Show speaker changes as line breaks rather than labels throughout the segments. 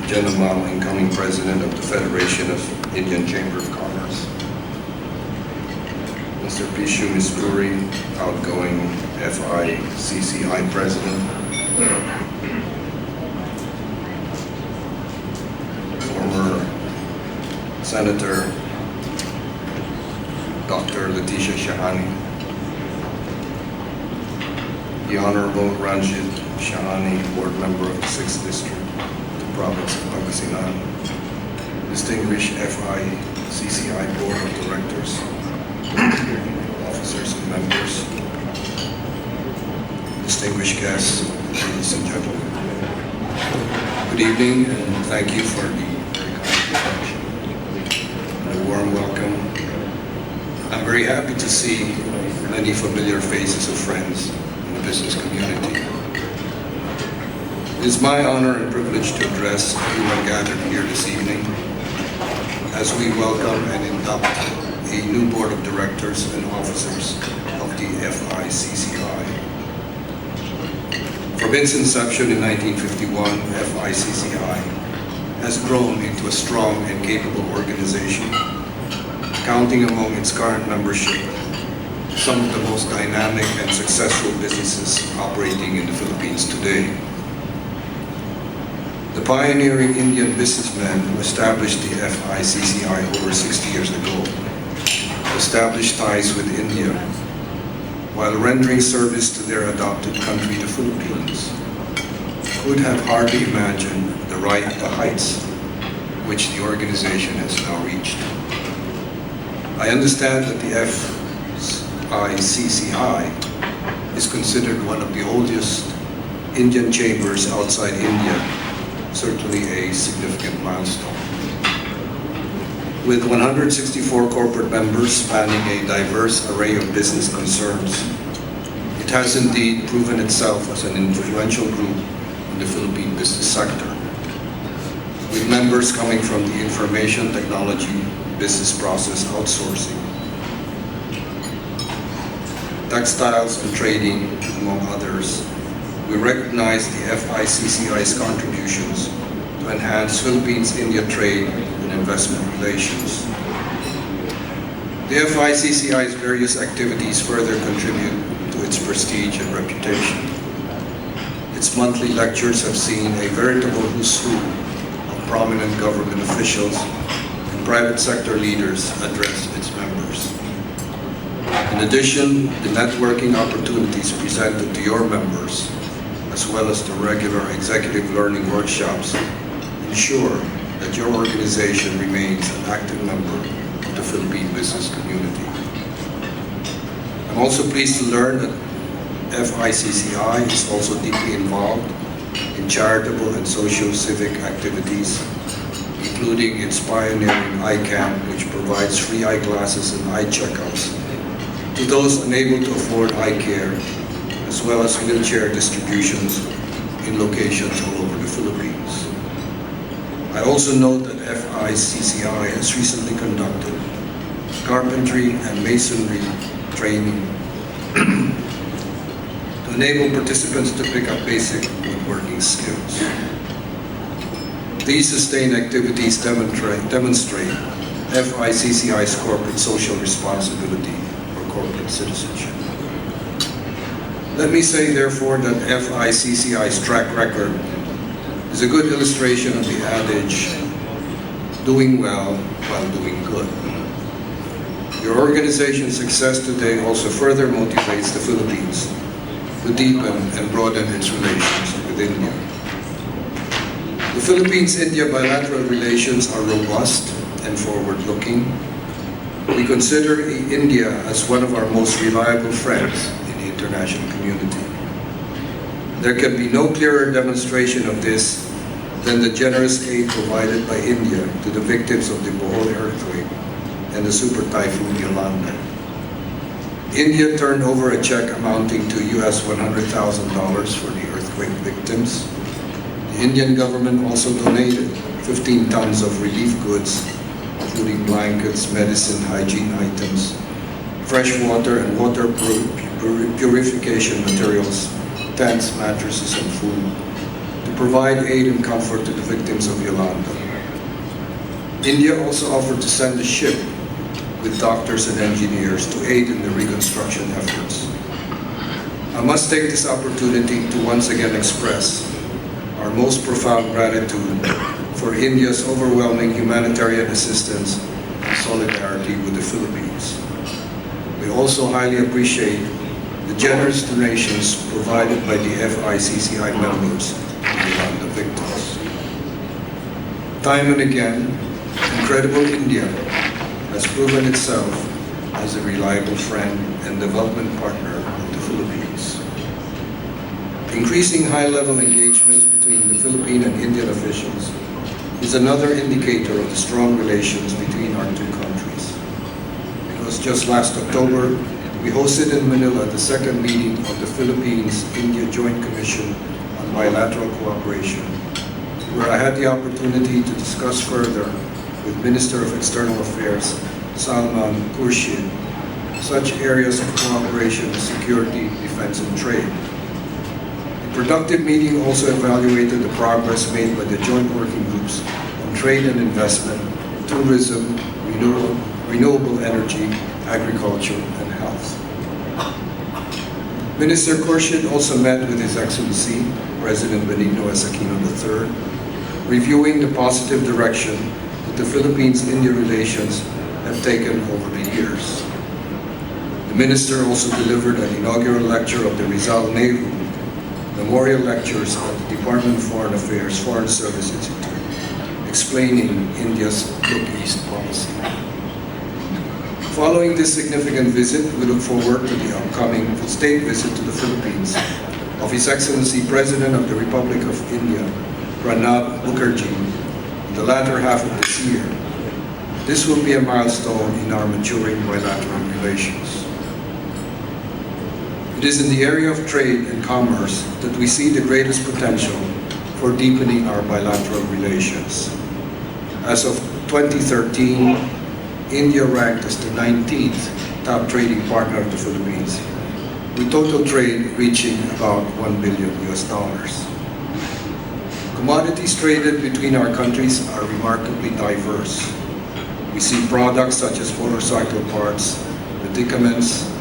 Janamao, incoming President of the Federation of Indian Chamber of Commerce. Mr. Pishu Mispuri, outgoing FICCI President. Former Senator Dr. Leticia Shahani. The Honorable Ranjit Shahani, Board Member of the 6th District, the Province of Pangasinan. Distinguished FICCI Board of Directors, officers and members, distinguished guests, ladies and gentlemen. Good evening and thank you for the very kind introduction and a warm welcome. I'm very happy to see many familiar faces of friends in the business community. It is my honor and privilege to address everyone gathered here this evening as we welcome and induct a new board of directors and officers of the FICCI. From its inception in 1951, FICCI has grown into a strong and capable organization, counting among its current membership some of the most dynamic and successful businesses operating in the Philippines today. The pioneering Indian businessmen who established the FICCI over 60 years ago established ties with India while rendering service to their adopted country, the Philippines. Could have hardly imagined the heights which the organization has now reached. I understand that the FICCI is considered one of the oldest Indian chambers outside India, certainly a significant milestone. With 164 corporate members spanning a diverse array of business concerns, it has indeed proven itself as an influential group in the Philippine business sector, with members coming from the information technology, business process outsourcing, textiles and trading, among others. We recognize the FICCI's contributions to enhance Philippines-India trade and investment relations. The FICCI's various activities further contribute to its prestige and reputation. Its monthly lectures have seen a veritable who's who of prominent government officials and private sector leaders address its members. In addition, the networking opportunities presented to your members, as well as the regular executive learning workshops, ensure that your organization remains an active member of the Philippine business community. I'm also pleased to learn that FICCI is also deeply involved in charitable and socio-civic activities, including its pioneering eye camp, which provides free eyeglasses and eye checkups to those unable to afford eye care, as well as wheelchair distributions in locations all over the Philippines. I also note that FICCI has recently conducted carpentry and masonry training to enable participants to pick up basic woodworking skills. These sustained activities demonstrate FICCI's corporate social responsibility for corporate citizenship. Let me say, therefore, that FICCI's track record is a good illustration of the adage, doing well while doing good. Your organization's success today also further motivates the Philippines to deepen and broaden its relations with India. The Philippines-India bilateral relations are robust and forward-looking. We consider India as one of our most reliable friends in the international community. There can be no clearer demonstration of this than the generous aid provided by India to the victims of the Bohol earthquake and the super typhoon Yolanda. India turned over a check amounting to US $100,000 for the earthquake victims. The Indian government also donated 15 tons of relief goods, including blankets, medicine, hygiene items, fresh water and water purification materials, tents, mattresses, and food to provide aid and comfort to the victims of Yolanda. India also offered to send a ship with doctors and engineers to aid in the reconstruction efforts. I must take this opportunity to once again express our most profound gratitude for India's overwhelming humanitarian assistance and solidarity with the Philippines. We also highly appreciate the generous donations provided by the FICCI members to the Yolanda victims. Time and again, incredible India has proven itself as a reliable friend and development partner of the Philippines. Increasing high-level engagements between the Philippine and Indian officials is another indicator of the strong relations between our two countries. Because just last October, we hosted in Manila the second meeting of the Philippines-India Joint Commission on Bilateral Cooperation, where I had the opportunity to discuss further with Minister of External Affairs Salman Khurshid such areas of cooperation as security, defense, and trade. The productive meeting also evaluated the progress made by the joint working groups on trade and investment, tourism, renewable energy, agriculture, and health. Minister Khurshid also met with His Excellency President Benigno S. Aquino III, reviewing the positive direction that the Philippines-India relations have taken over the years. The minister also delivered an inaugural lecture of the Rizal Nehru Memorial Lectures at the Department of Foreign Affairs Foreign Service Institute, explaining India's Look East policy. Following this significant visit, we look forward to the upcoming state visit to the Philippines of His Excellency President of the Republic of India, Pranab Mukherjee, in the latter half of this year. This will be a milestone in our maturing bilateral relations. It is in the area of trade and commerce that we see the greatest potential for deepening our bilateral relations. As of 2013, India ranked as the 19th top trading partner of the Philippines, with total trade reaching about $1 billion. Commodities traded between our countries are remarkably diverse. We see products such as motorcycle parts, medicaments,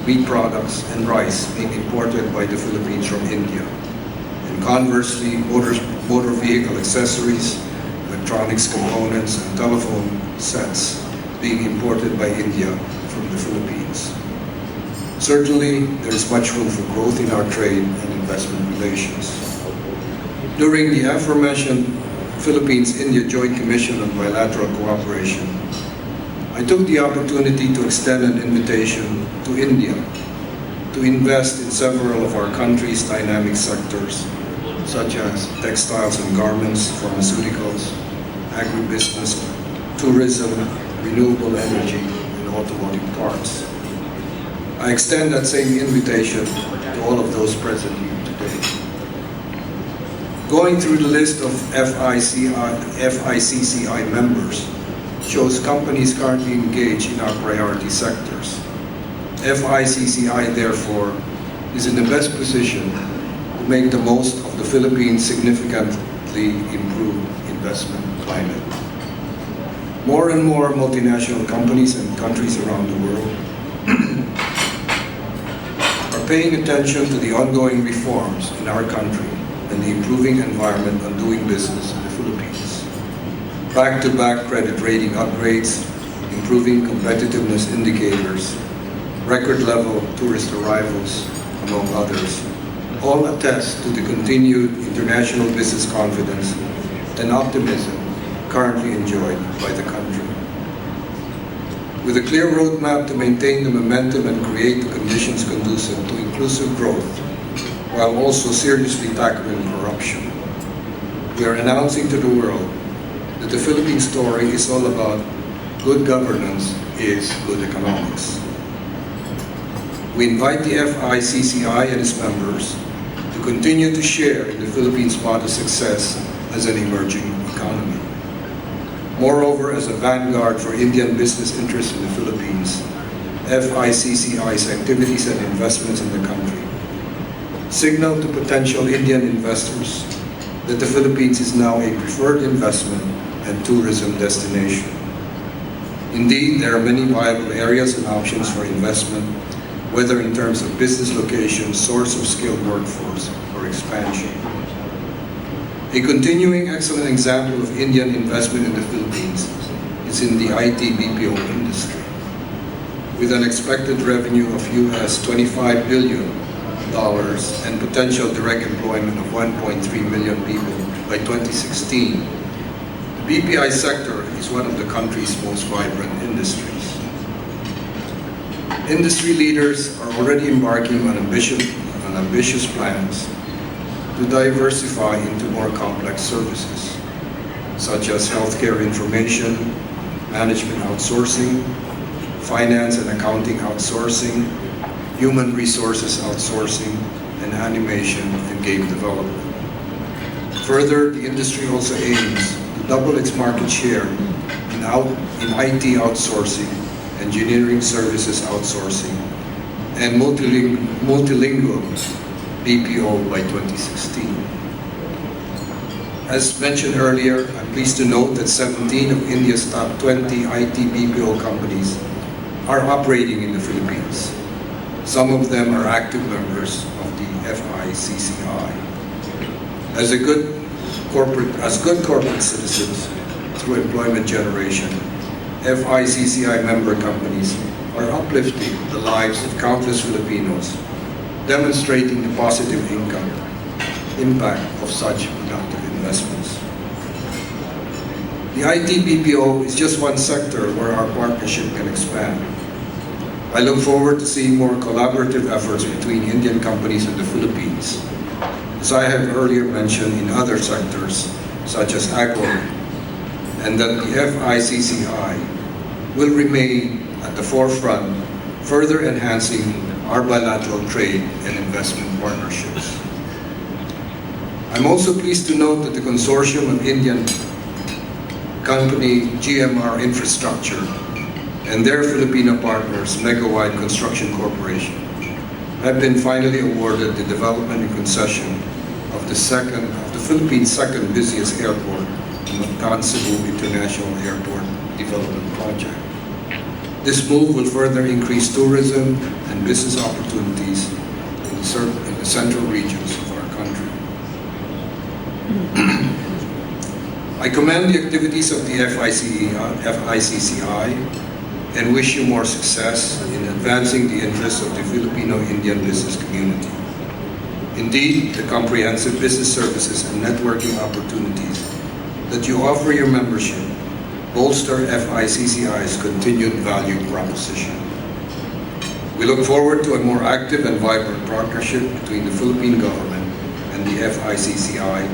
meat products, and rice being imported by the Philippines from India. And conversely, motor vehicle accessories, electronics components, and telephone sets being imported by India from the Philippines. Certainly, there is much room for growth in our trade and investment relations. During the aforementioned Philippines-India Joint Commission on Bilateral Cooperation, I took the opportunity to extend an invitation to India to invest in several of our country's dynamic sectors, such as textiles and garments, pharmaceuticals, agribusiness, tourism, renewable energy, and automotive parts. I extend that same invitation to all of those present here today. Going through the list of FICCI members shows companies currently engaged in our priority sectors. FICCI, therefore, is in the best position to make the most of the Philippines' significantly improved investment climate. More and more multinational companies and countries around the world are paying attention to the ongoing reforms in our country and the improving environment on doing business in the Philippines. Back-to-back credit rating upgrades, improving competitiveness indicators, record-level tourist arrivals, among others, all attest to the continued international business confidence and optimism currently enjoyed by the country. With a clear roadmap to maintain the momentum and create the conditions conducive to inclusive growth, while also seriously tackling corruption, we are announcing to the world that the Philippine story is all about good governance is good economics. We invite the FICCI and its members to continue to share in the Philippines' modest success as an emerging economy. Moreover, as a vanguard for Indian business interests in the Philippines, FICCI's activities and investments in the country signal to potential Indian investors that the Philippines is now a preferred investment and tourism destination. Indeed, there are many viable areas and options for investment, whether in terms of business location, source of skilled workforce, or expansion. A continuing excellent example of Indian investment in the Philippines is in the IT BPO industry. With an expected revenue of US $25 billion and potential direct employment of 1.3 million people by 2016, the BPI sector is one of the country's most vibrant industries. Industry leaders are already embarking on ambitious plans to diversify into more complex services, such as healthcare information, management outsourcing, finance and accounting outsourcing, human resources outsourcing, and animation and game development. Further, the industry also aims to double its market share in IT outsourcing, engineering services outsourcing, and multilingual BPO by 2016. As mentioned earlier, I'm pleased to note that 17 of India's top 20 IT BPO companies are operating in the Philippines. Some of them are active members of the FICCI. As good corporate citizens through employment generation, FICCI member companies are uplifting the lives of countless Filipinos, demonstrating the positive impact of such productive investments. The IT BPO is just one sector where our partnership can expand. I look forward to seeing more collaborative efforts between Indian companies and the Philippines, as I have earlier mentioned in other sectors such as agro, and that the FICCI will remain at the forefront, further enhancing our bilateral trade and investment partnerships. I'm also pleased to note that the consortium of Indian company GMR Infrastructure and their Filipino partners, Megawide Construction Corporation, have been finally awarded the development and concession of the Philippines' second busiest airport, the Mactan Cebu International Airport Development Project. This move will further increase tourism and business opportunities in the central regions of our country. I commend the activities of the FICCI and wish you more success in advancing the interests of the Filipino-Indian business community. Indeed, the comprehensive business services and networking opportunities that you offer your membership bolster FICCI's continued value proposition. We look forward to a more active and vibrant partnership between the Philippine government and the FICCI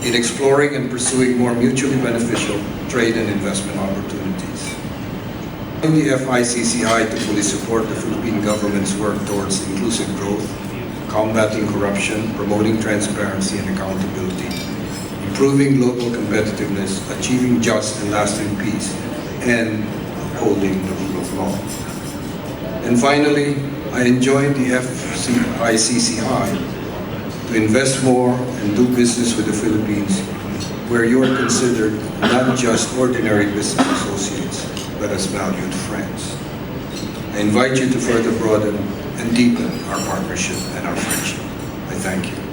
in exploring and pursuing more mutually beneficial trade and investment opportunities. The FICCI to fully support the Philippine government's work towards inclusive growth, combating corruption, promoting transparency and accountability, improving global competitiveness, achieving just and lasting peace, and upholding the rule of law. And finally, I enjoined the FICCI to invest more and do business with the Philippines, where you are considered not just ordinary business associates, but as valued friends. I invite you to further broaden and deepen our partnership and our friendship. I thank you.